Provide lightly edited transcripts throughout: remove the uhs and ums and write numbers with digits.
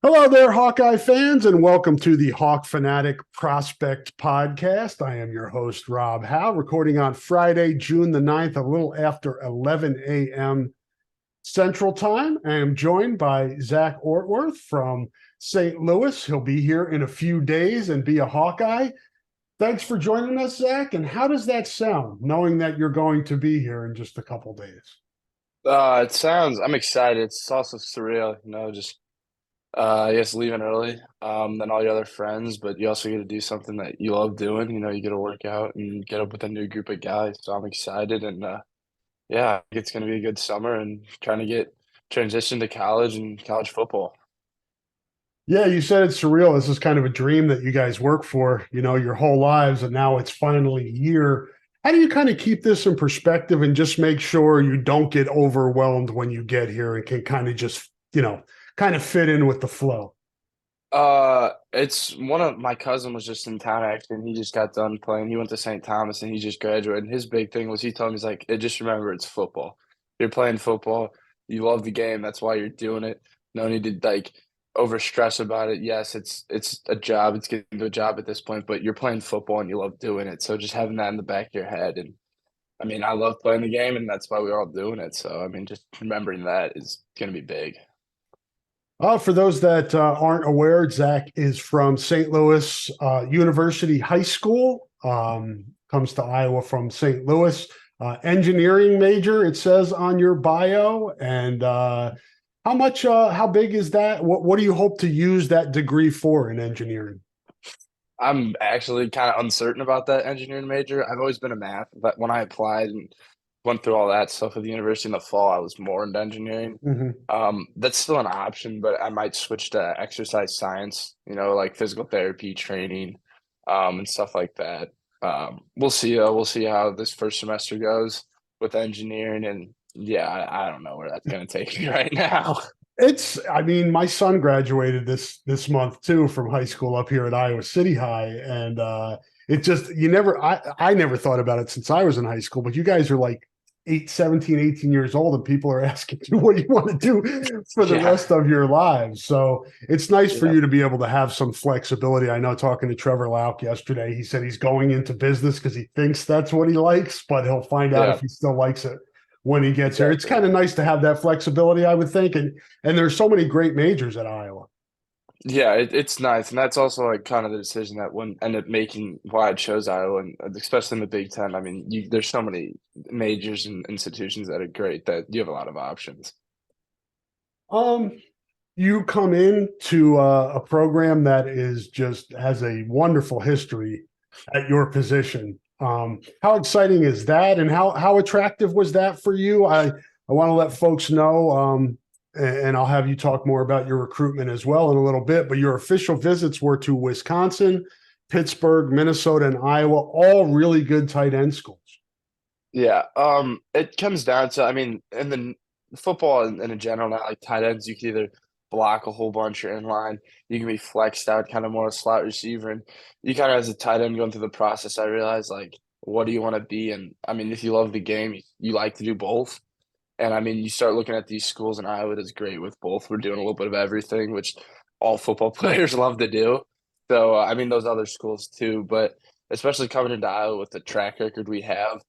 Hello there, Hawkeye fans, and welcome to the Hawk Fanatic Prospect Podcast. I am your host, Rob Howe, recording on Friday, June the 9th, a little after 11 a.m. Central Time. I am joined by Zach Ortwerth from St. Louis. He'll be here in a few days and be a Hawkeye. Thanks for joining us, Zach. And how does that sound, knowing that you're going to be here in just a couple days? I'm excited. It's also surreal, just I guess leaving early, than all your other friends, but you also get to do something that you love doing. You get to work out and get up with a new group of guys. So I'm excited and yeah, I think it's gonna be a good summer and trying to get transition to college and college football. Yeah, you said it's surreal. This is kind of a dream that you guys work for, your whole lives, and now it's finally here. How do you kind of keep this in perspective and just make sure you don't get overwhelmed when you get here and can kind of just, kind of fit in with the flow? It's one of my cousin was just in town actually, and he just got done playing. He went to St. Thomas and he just graduated. And his big thing was he told me he's like, just remember it's football. You're playing football. You love the game. That's why you're doing it. No need to like over stress about it. Yes, it's a job. It's getting to a job at this point, but you're playing football and you love doing it. So just having that in the back of your head. And I mean, I love playing the game, and that's why we're all doing it. So I mean, just remembering that is gonna be big. For those that aren't aware, Zach is from St. Louis University High School, comes to Iowa from St. Louis. Engineering major, it says on your bio. And how big is that? What do you hope to use that degree for in engineering? I'm actually kind of uncertain about that engineering major. I've always been a math, but when I applied and went through all that stuff at the university in the fall, I was more into engineering. Mhm. That's still an option, but I might switch to exercise science, like physical therapy training, and stuff like that. We'll see. We'll see how this first semester goes with engineering, and yeah, I don't know where that's gonna take me right now. I mean, my son graduated this month too from high school up here at Iowa City High, and it just I never thought about it since I was in high school, but you guys are like 17, 18 years old, and people are asking you what do you want to do for the Yeah, rest of your lives. So it's nice for yeah, you to be able to have some flexibility. I know talking to Trevor Lauk yesterday, he said he's going into business because he thinks that's what he likes, but he'll find out if yeah, he still likes it when he gets here. It's exactly. kind of nice to have that flexibility, I would think. And there's so many great majors at Iowa. Yeah, it's nice, and that's also like kind of the decision that would end up making why I chose Iowa, and especially in the Big Ten. I mean, there's so many majors and institutions that are great that you have a lot of options. Um, you come in to a program that is just has a wonderful history at your position. How exciting is that, and how attractive was that for you? I want to let folks know, and I'll have you talk more about your recruitment as well in a little bit. But your official visits were to Wisconsin, Pittsburgh, Minnesota, and Iowa, all really good tight end schools. Yeah, it comes down to, I mean, in the football in a general, not like tight ends, you can either block a whole bunch or in line. You can be flexed out, kind of more a slot receiver, and you kind of as a tight end going through the process, I realized like, what do you want to be? And I mean, if you love the game, you like to do both. And I mean, you start looking at these schools, and Iowa is great with both. We're doing a little bit of everything, which all football players love to do. So, I mean, those other schools too, but especially coming into Iowa with the track record we have.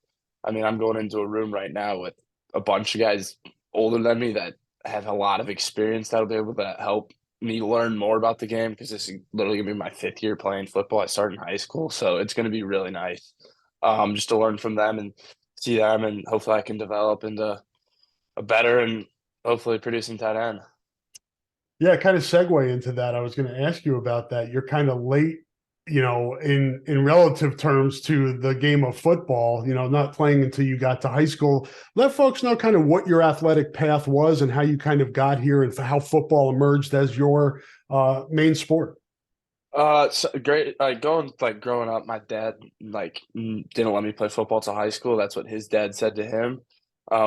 I mean, I'm going into a room right now with a bunch of guys older than me that have a lot of experience that'll be able to help me learn more about the game because this is literally gonna be my fifth year playing football. I started in high school, so it's gonna be really nice, just to learn from them and see them, and hopefully I can develop into a better and hopefully producing tight end. Yeah, kind of segue into that. I was going to ask you about that. You're kind of late, in relative terms to the game of football, not playing until you got to high school. Let folks know kind of what your athletic path was and how you kind of got here and how football emerged as your main sport. So great. Like growing up, my dad didn't let me play football till high school. That's what his dad said to him.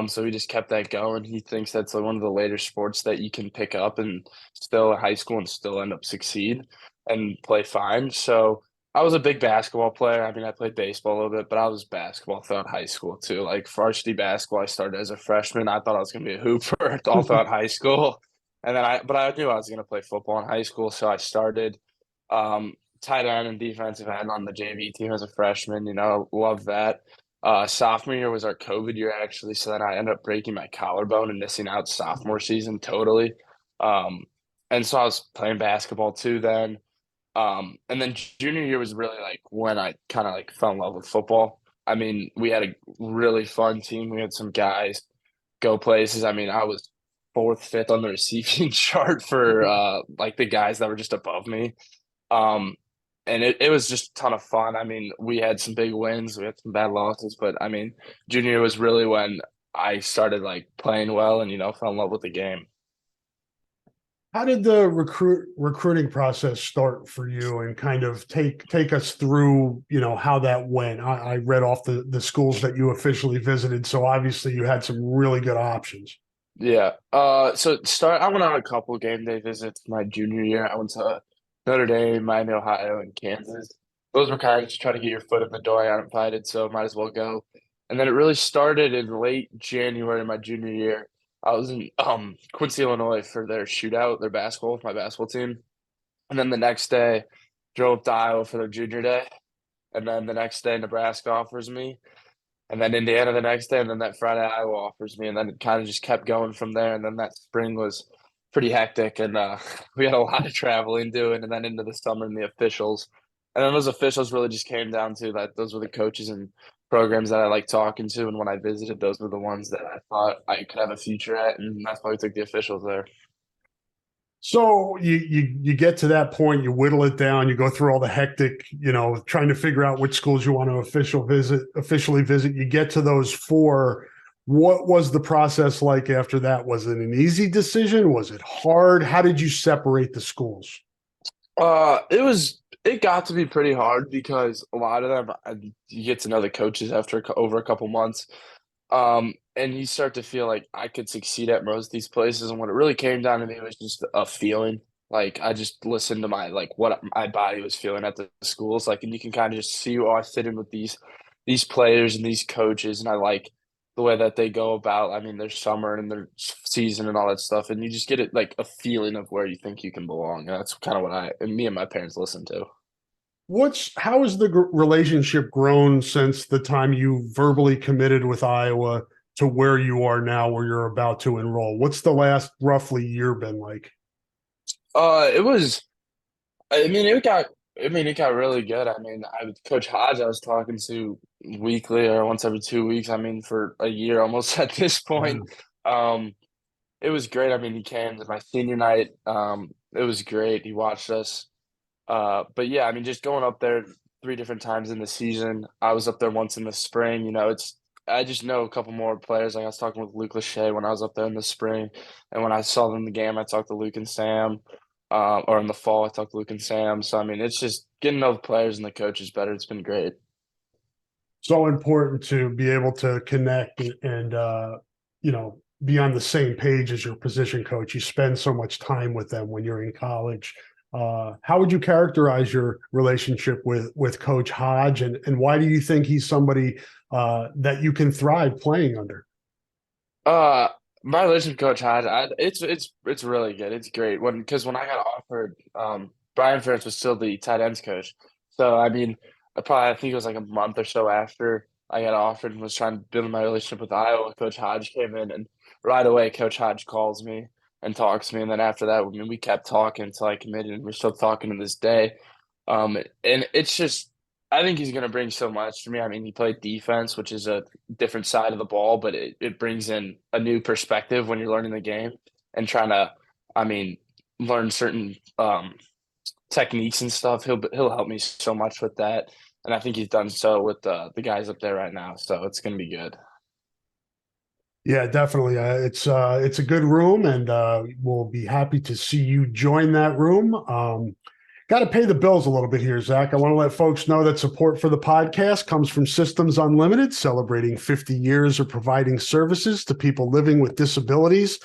So he just kept that going. He thinks that's like one of the later sports that you can pick up and still in high school and still end up succeed and play fine. So I was a big basketball player. I mean, I played baseball a little bit, but I was basketball throughout high school too. Like varsity basketball, I started as a freshman. I thought I was gonna be a hooper all throughout high school. And then but I knew I was going to play football in high school, so I started um, tight end and defensive end on the JV team as a freshman. You know, love that. Sophomore year was our COVID year actually, so then I ended up breaking my collarbone and missing out sophomore season totally. Um, and so I was playing basketball too then. And then junior year was really like when I kind of like fell in love with football. I mean, we had a really fun team. We had some guys go places. I mean, I was fourth, fifth on the receiving chart for like the guys that were just above me. Um, and it was just a ton of fun. I mean, we had some big wins, we had some bad losses, but I mean, junior year was really when I started like playing well and fell in love with the game. How did the recruiting process start for you, and kind of take us through, how that went? I read off the schools that you officially visited, so obviously you had some really good options. Yeah. I went on a couple game day visits my junior year. I went to Notre Dame, Miami, Ohio, and Kansas. Those were kind of just trying to get your foot in the door. I got invited, so might as well go. And then it really started in late January my junior year. I was in Quincy, Illinois for their shootout, their basketball with my basketball team. And then the next day, drove to Iowa for their junior day. And then the next day, Nebraska offers me. And then Indiana the next day, and then that Friday Iowa offers me, and then it kind of just kept going from there. And then that spring was pretty hectic, and we had a lot of traveling doing, and then into the summer and the officials. And then those officials really just came down to that those were the coaches and programs that I liked talking to, and when I visited, those were the ones that I thought I could have a future at, and that's why we took the officials there. So you get to that point, you whittle it down, you go through all the hectic, trying to figure out which schools you want to officially visit. You get to those four. What was the process like after that? Was it an easy decision? Was it hard? How did you separate the schools? It got to be pretty hard because a lot of them you get to know the coaches after over a couple months. And you start to feel like I could succeed at most of these places. And what it really came down to me was just a feeling. Like I just listened to my like what my body was feeling at the schools. Like, and you can kind of just see, oh, I fit in with these players and these coaches, and I like the way that they go about. I mean, their summer and their season and all that stuff, and you just get it like a feeling of where you think you can belong. And that's kind of what me and my parents listen to. How has the relationship grown since the time you verbally committed with Iowa to where you are now, where you're about to enroll? What's the last roughly year been like? It was. It got really good. I mean, Coach Hodge, I was talking to weekly or once every 2 weeks. I mean, for a year almost at this point. Yeah. Um, it was great. I mean, he came to my senior night. It was great. He watched us. But yeah, I mean, just going up there three different times in the season. I was up there once in the spring. I just know a couple more players. Like I was talking with Luke Lachey when I was up there in the spring, and when I saw them in the game, I talked to Luke and Sam. Or in the fall, I talked to Luke and Sam. So I mean, it's just getting to know the players and the coaches better. It's been great. So important to be able to connect and be on the same page as your position coach. You spend so much time with them when you're in college. How would you characterize your relationship with Coach Hodge, and why do you think he's somebody that you can thrive playing under? Uh, my relationship with Coach Hodge, it's really good. It's great because when I got offered, Brian Ferentz was still the tight ends coach. So I mean, I think it was like a month or so after I got offered and was trying to build my relationship with Iowa. Coach Hodge came in, and right away, Coach Hodge calls me and talks to me, and then after that, I mean, we kept talking until I committed, and we're still talking to this day. And it's just, I think he's going to bring so much to me. I mean, he played defense, which is a different side of the ball, but it brings in a new perspective when you're learning the game and trying to, I mean, learn certain techniques and stuff. He'll help me so much with that, and I think he's done so with the guys up there right now. So it's going to be good. Yeah, definitely. It's a good room, and we'll be happy to see you join that room. Got to pay the bills a little bit here, Zach. I want to let folks know that support for the podcast comes from Systems Unlimited, celebrating 50 years of providing services to people living with disabilities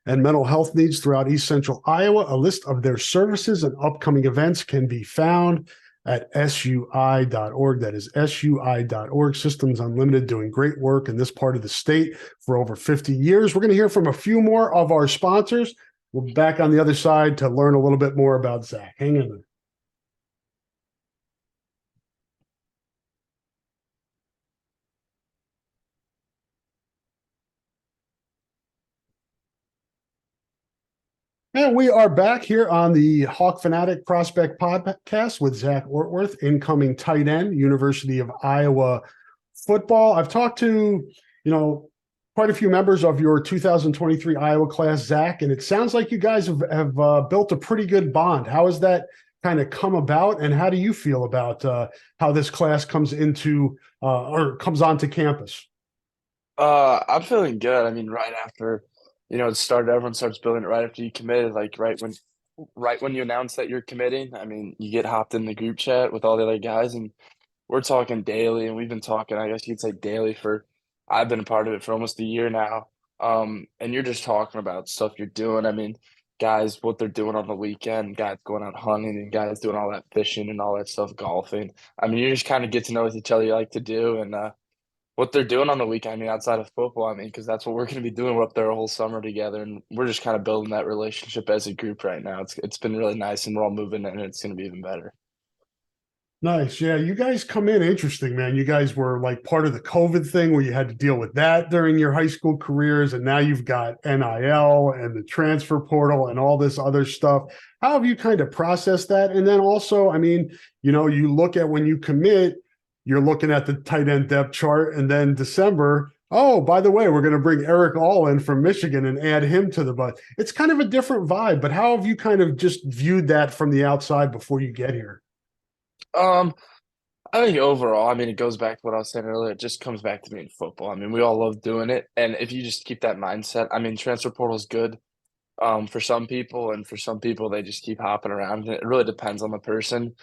and mental health needs throughout East Central Iowa. A list of their services and upcoming events can be found at sui.org. That is sui.org. Systems Unlimited, doing great work in this part of the state for over 50 years. We're going to hear from a few more of our sponsors. We're back on the other side to learn a little bit more about Zach. Hang in there. And we are back here on the Hawk Fanatic Prospect Podcast with Zach Ortwerth, incoming tight end, University of Iowa football. I've talked to, quite a few members of your 2023 Iowa class, Zach, and it sounds like you guys have built a pretty good bond. How has that kind of come about, and how do you feel about how this class comes into or comes onto campus? I'm feeling good. I mean, right after, it started, everyone starts building it right after you committed, like right when you announce that you're committing. I mean, you get hopped in the group chat with all the other guys, and we're talking daily, and we've been talking, I guess you'd say daily I've been a part of it for almost a year now. And you're just talking about stuff you're doing. I mean, guys, what they're doing on the weekend, guys going out hunting, and guys doing all that fishing and all that stuff, golfing. I mean, you just kind of get to know what each other you like to do, and what they're doing on the weekend, I mean, outside of football, I mean, because that's what we're going to be doing. We're up there a whole summer together, and we're just kind of building that relationship as a group right now. It's been really nice, and we're all moving, and it's going to be even better. Nice. Yeah, you guys come in interesting, man. You guys were like part of the COVID thing where you had to deal with that during your high school careers, and now you've got NIL and the transfer portal and all this other stuff. How have you kind of processed that? And then also, I mean, you look at when you commit, you're looking at the tight end depth chart, and then December, oh, by the way, we're going to bring Eric All in from Michigan and add him to the bus. It's kind of a different vibe, but how have you kind of just viewed that from the outside before you get here? Um, I think overall, I mean, it goes back to what I was saying earlier. It just comes back to being football. I mean, we all love doing it, and if you just keep that mindset, I mean, transfer portal is good, for some people, and for some people, they just keep hopping around. It really depends on the person.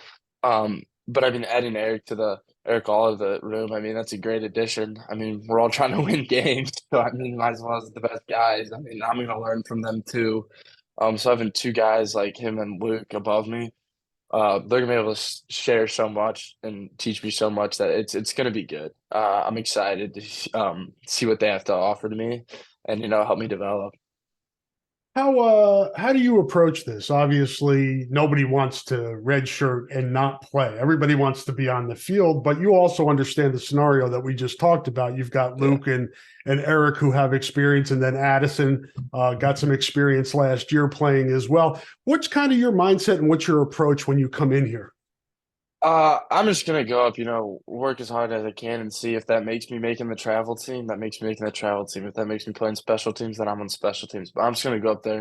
But I mean, adding Eric All of the room, I mean, that's a great addition. I mean, we're all trying to win games, so I mean, might as well as the best guys. I mean, I'm gonna learn from them too. So having two guys like him and Luke above me, they're gonna be able to share so much and teach me so much that it's gonna be good. I'm excited to see what they have to offer to me, and help me develop. How do you approach this? Obviously, nobody wants to redshirt and not play. Everybody wants to be on the field, but you also understand the scenario that we just talked about. You've got Yeah. Luke and Eric who have experience, and then Addison got some experience last year playing as well. What's kind of your mindset and what's your approach when you come in here? I'm just gonna go up, work as hard as I can and see if that makes me making the travel team. That makes me making the travel team. If that makes me playing special teams, then I'm on special teams. But I'm just gonna go up there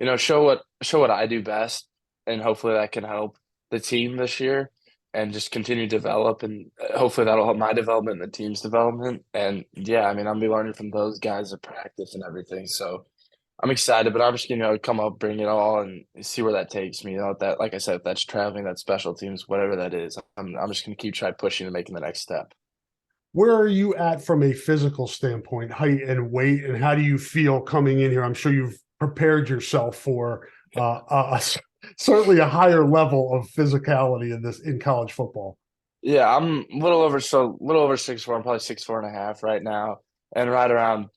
and, show what I do best, and hopefully that can help the team this year, and just continue to develop, and hopefully that'll help my development and the team's development. And yeah, I mean, I'll be learning from those guys at practice and everything. So I'm excited, but I'm just gonna come up, bring it all, and see where that takes me. That, like I said, if that's traveling, that's special teams, whatever that is. I'm just gonna keep trying pushing and making the next step. Where are you at from a physical standpoint, height and weight, and how do you feel coming in here? I'm sure you've prepared yourself for certainly a higher level of physicality in college football. Yeah, I'm a little over 6'4". I'm probably 6'4.5" right now, and right around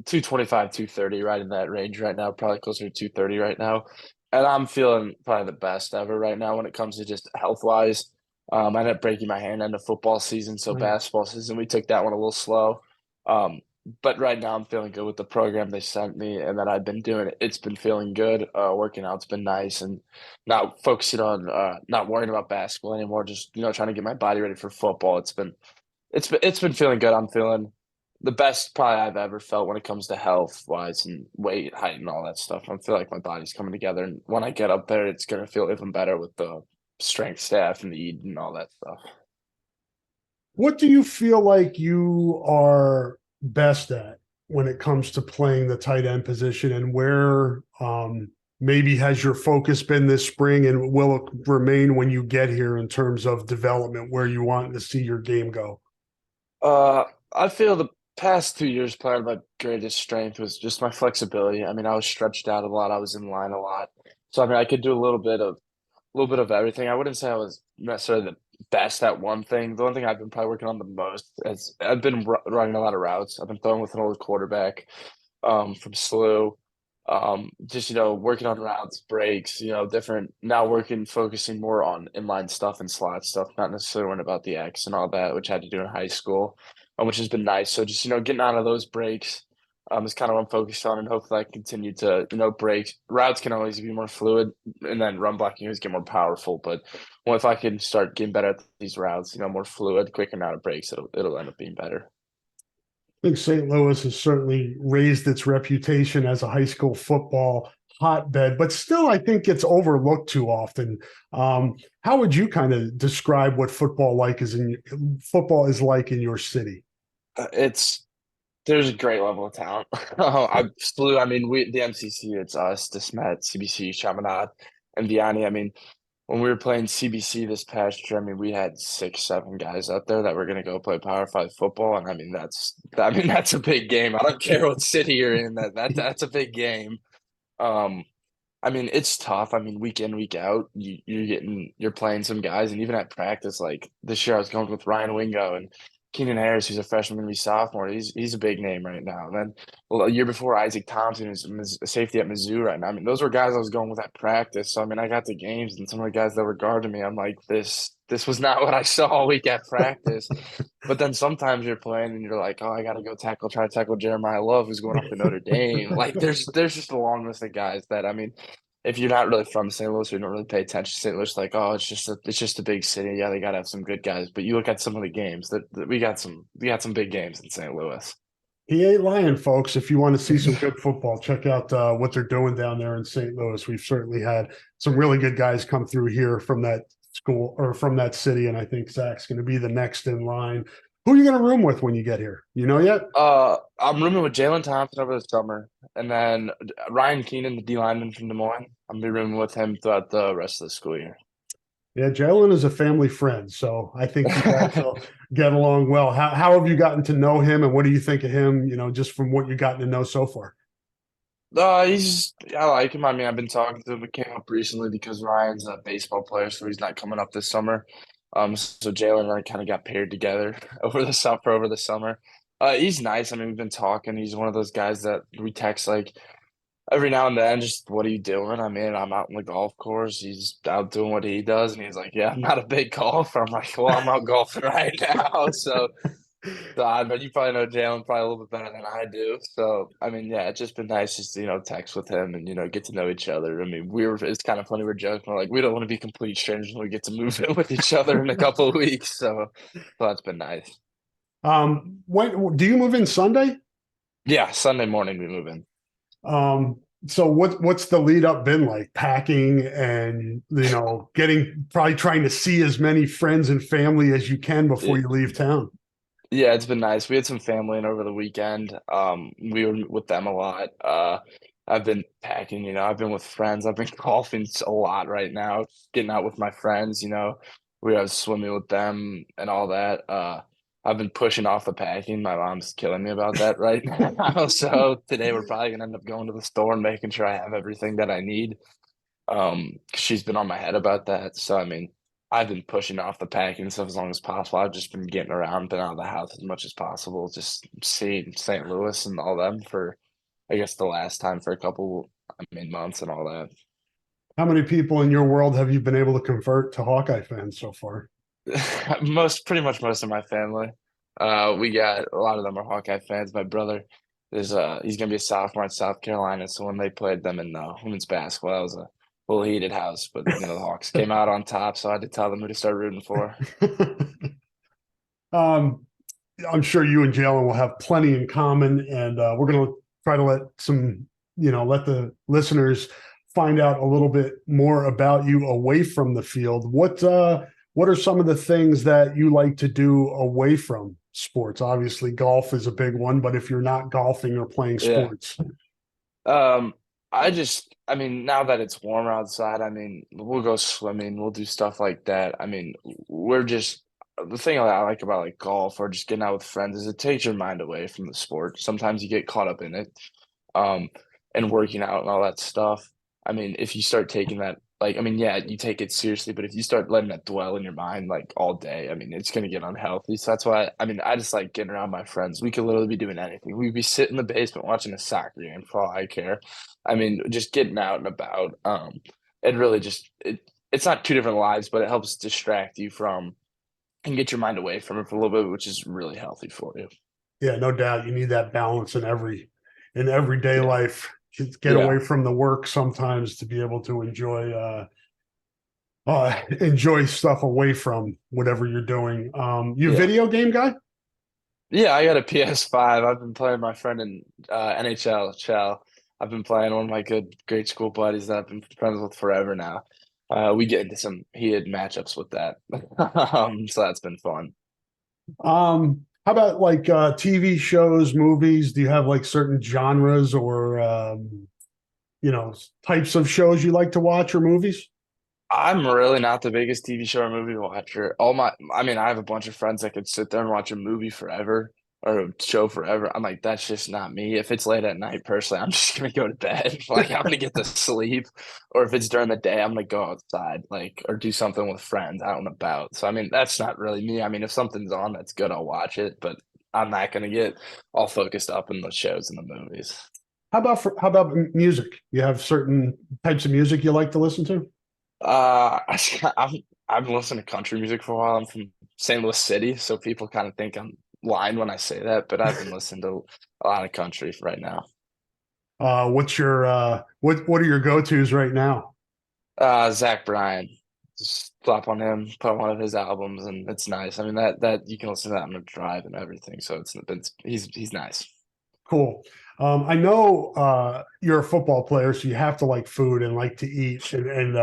225, 230, right in that range right now. Probably closer to 230 right now, and I'm feeling probably the best ever right now when it comes to just health wise. I ended up breaking my hand in the football season, so Right. basketball season we took that one a little slow. Um, but right now I'm feeling good with the program they sent me and that I've been doing. It's been feeling good. Working out's been nice, and not focusing on not worrying about basketball anymore. Just trying to get my body ready for football. It's been feeling good. I'm feeling the best probably I've ever felt when it comes to health wise and weight, height, and all that stuff. I feel like my body's coming together, and when I get up there, it's gonna feel even better with the strength staff and the eating and all that stuff. What do you feel like you are best at when it comes to playing the tight end position, and where maybe has your focus been this spring and will it remain when you get here in terms of development, where you want to see your game go? Uh, I feel the past 2 years, part of my greatest strength was just my flexibility. I mean, I was stretched out a lot. I was in line a lot, so I mean, I could do a little bit of everything. I wouldn't say I was necessarily the best at one thing. The one thing I've been probably working on the most is I've been running a lot of routes. I've been throwing with an old quarterback from SLU. Just working on routes, breaks, different now working focusing more on inline stuff and slot stuff, not necessarily worrying about the X and all that, which I had to do in high school, which has been nice. So just getting out of those breaks is kind of what I'm focused on, and hopefully I continue to break routes can always be more fluid, and then run blocking always get more powerful. But if I can start getting better at these routes, more fluid, quicker out of breaks, it'll end up being better. I think St. Louis has certainly raised its reputation as a high school football hotbed, but still, I think it's overlooked too often. How would you kind of describe what football is like in your city? It's There's a great level of talent. I flew. I mean, we the MCC. It's us, Desmet, CBC, Chaminade, and Vianney. I mean, when we were playing CBC this past year, I mean, we had 6, 7 guys out there that were going to go play Power 5 football, and that's a big game. I don't care what city you're in. That's a big game. Um, I mean, it's tough. I mean, week in, week out, you're playing some guys, and even at practice, like this year, I was going with Ryan Wingo and Keenan Harris, who's a freshman, gonna be sophomore. He's a big name right now. And then a year before, Isaac Thompson, who's a safety at Mizzou right now. I mean, those were guys I was going with at practice. So I mean, I got to games, and some of the guys that were guarding me, I'm like, this was not what I saw all week at practice. But then sometimes you're playing and you're like, oh, I got to go try to tackle Jeremiah Love, who's going off to Notre Dame. Like, there's just a long list of guys that I mean, if you're not really from St. Louis, or you don't really pay attention to St. Louis, like, oh, it's just a big city. Yeah, they gotta have some good guys. But you look at some of the games that we got some big games in St. Louis. He ain't lying, folks. If you want to see some good football, check out what they're doing down there in St. Louis. We've certainly had some really good guys come through here from that school or from that city, and I think Zach's going to be the next in line. Who are you going to room with when you get here? You know yet? I'm rooming with Jalen Thompson over the summer, and then Ryan Keenan, the D lineman from Des Moines. I'm gonna be rooming with him throughout the rest of the school year. Yeah, Jalen is a family friend, so I think you guys will get along well. How have you gotten to know him, and what do you think of him? Just from what you've gotten to know so far. I like him. I mean, I've been talking to him. It came up recently because Ryan's a baseball player, so he's not coming up this summer. So Jalen and I kind of got paired together over the summer. He's nice. I mean, we've been talking. He's one of those guys that we text like every now and then, just what are you doing? I mean, I'm out on the golf course. He's out doing what he does, and he's like, yeah, I'm not a big golfer. I'm like, well, I'm out golfing right now, so I bet you probably know Jalen probably a little bit better than I do. So I mean, yeah, it's just been nice just to, text with him and get to know each other. I mean, it's kind of funny, we're joking, we're like we don't want to be complete strangers when we get to move in with each other in a couple of weeks. So that's been nice. When do you move in Sunday? Yeah, Sunday morning we move in. So what's the lead up been like? Packing and getting probably trying to see as many friends and family as you can before you leave town. Yeah, it's been nice. We had some family in over the weekend. We were with them a lot. I've been packing, I've been with friends. I've been golfing a lot right now, getting out with my friends, we are swimming with them and all that. I've been pushing off the packing. My mom's killing me about that right now. So today we're probably gonna end up going to the store and making sure I have everything that I need. 'Cause she's been on my head about that. So I mean, I've been pushing off the packing stuff as long as possible. I've just been getting around, been out of the house as much as possible, just seeing St. Louis and all them for, I guess, the last time for a couple, I mean, months and all that. How many people in your world have you been able to convert to Hawkeye fans so far? Pretty much most of my family. We got a lot of them are Hawkeye fans. My brother he's gonna be a sophomore at South Carolina, so when they played them in women's basketball, it was a little heated house. But the Hawks came out on top, so I had to tell them who to start rooting for. um, I'm sure you and Jalen will have plenty in common, and we're going to try to let the listeners find out a little bit more about you away from the field. What are some of the things that you like to do away from sports? Obviously, golf is a big one, but if you're not golfing or playing Yeah. sports, Um, I mean, now that it's warmer outside, I mean, we'll go swimming, we'll do stuff like that. I mean, the thing I like about like golf or just getting out with friends is it takes your mind away from the sport. Sometimes you get caught up in it, um, and working out and all that stuff. I mean, if you start taking that like, I mean, yeah, you take it seriously, but if you start letting that dwell in your mind like all day, I mean, it's gonna get unhealthy. So that's why, I mean, I just like getting around my friends. We could literally be doing anything. We'd be sitting in the basement watching a soccer game for all I care. I mean, just getting out and about. It really just it's not two different lives, but it helps distract you from and get your mind away from it for a little bit, which is really healthy for you. Yeah, no doubt. You need that balance in everyday Yeah. life. Get Yeah. away from the work sometimes to be able to enjoy stuff away from whatever you're doing. You Yeah. video game guy? Yeah, I got a PS5. I've been playing my friend in NHL, Chell. I've been playing one of my good grade school buddies that I've been friends with forever now. We get into some heated matchups with that. So that's been fun. How about like TV shows, movies? Do you have like certain genres or types of shows you like to watch or movies? I'm really not the biggest TV show or movie watcher. I mean, I have a bunch of friends that could sit there and watch a movie forever or a show forever. I'm like, that's just not me. If it's late at night, personally, I'm just gonna go to bed. Like, I'm gonna get to sleep. Or if it's during the day, I'm gonna go outside, like, or do something with friends out and about. So, I mean, that's not really me. I mean, if something's on that's good, I'll watch it, but I'm not gonna get all focused up in the shows and the movies. How about music? You have certain types of music you like to listen to? I'm I've been listening to country music for a while. I'm from St. Louis City, so people kind of think I'm lying when I say that, but I've been listening to a lot of country right now. What's your what are your go-tos right now? Zach Bryan, just flop on him, put on one of his albums, and it's nice. I mean that you can listen to that on a drive and everything, so he's nice. Cool. I know you're a football player, so you have to like food and like to eat, and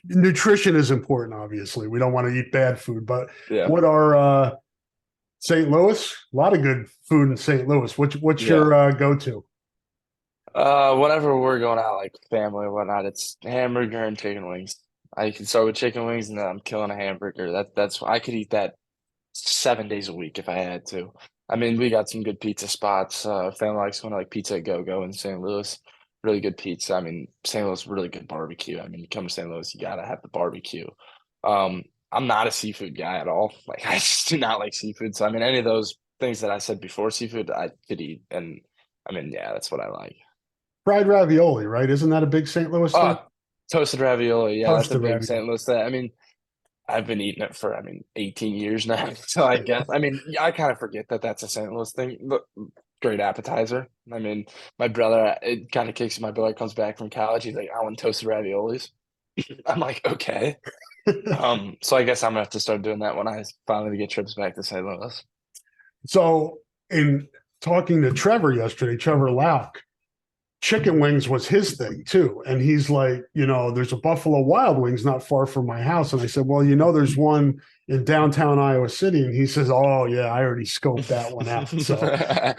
nutrition is important. Obviously, we don't want to eat bad food, but Yeah, what are St. Louis? A lot of good food in St. Louis. What's yeah. your go-to? Whenever we're going out like family or whatnot, it's hamburger and chicken wings. I can start with chicken wings and then I'm killing a hamburger. That's I could eat that 7 days a week if I had to. I mean, we got some good pizza spots. Family likes going to like Pizza Go Go in St. Louis. Really good pizza. I mean, St. Louis, really good barbecue. I mean, you come to St. Louis, you gotta have the barbecue. I'm not a seafood guy at all. Like, I just do not like seafood. So, I mean, any of those things that I said before seafood, I could eat. And I mean, yeah, that's what I like. Fried ravioli, right? Isn't that a big St. Louis thing? Oh, toasted ravioli. Yeah, that's a Toasted big ravioli. St. Louis thing. I mean, I've been eating it for, I mean, 18 years now. So I guess, I mean, yeah, I kind of forget that that's a St. Louis thing. But great appetizer. I mean, my brother, it kind of kicks. My brother comes back from college. He's like, I want toasted raviolis. I'm like, okay. So I guess I'm gonna have to start doing that when I finally get trips back to St. Louis. So, in talking to Trevor yesterday, Trevor Lauk, chicken wings was his thing too. And he's like, there's a Buffalo Wild Wings not far from my house. And I said, well, there's one in downtown Iowa City. And he says, oh, yeah, I already scoped that one out. So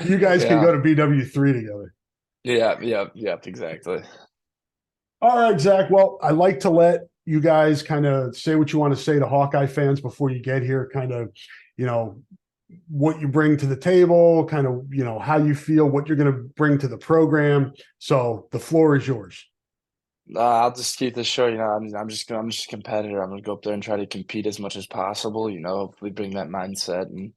you guys can Yeah. go to BW3 together. Yeah. Yeah. Yeah. Exactly. All right, Zach. Well, I like to let you guys kind of say what you want to say to Hawkeye fans before you get here, kind of, you know, what you bring to the table, kind of, how you feel, what you're going to bring to the program. So the floor is yours. I'll just keep this short. I'm just a competitor. I'm gonna go up there and try to compete as much as possible. Hopefully bring that mindset, and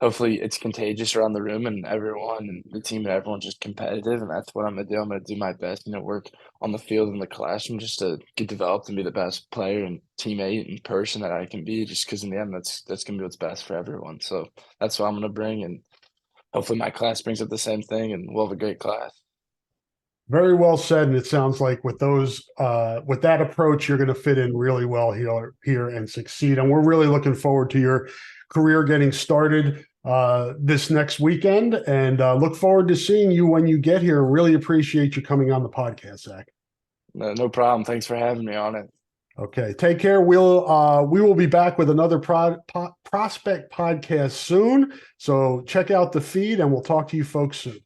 hopefully it's contagious around the room and everyone and the team and everyone's just competitive. And that's what I'm gonna do. I'm gonna do my best. Work on the field in the classroom just to get developed and be the best player and teammate and person that I can be. Just because in the end, that's gonna be what's best for everyone. So that's what I'm gonna bring, and hopefully my class brings up the same thing, and we'll have a great class. Very well said. And it sounds like with that approach, you're going to fit in really well here and succeed. And we're really looking forward to your career getting started this next weekend, and look forward to seeing you when you get here. Really appreciate you coming on the podcast, Zach. No problem. Thanks for having me on it. Okay, take care. We will be back with another prospect podcast soon. So check out the feed, and we'll talk to you folks soon.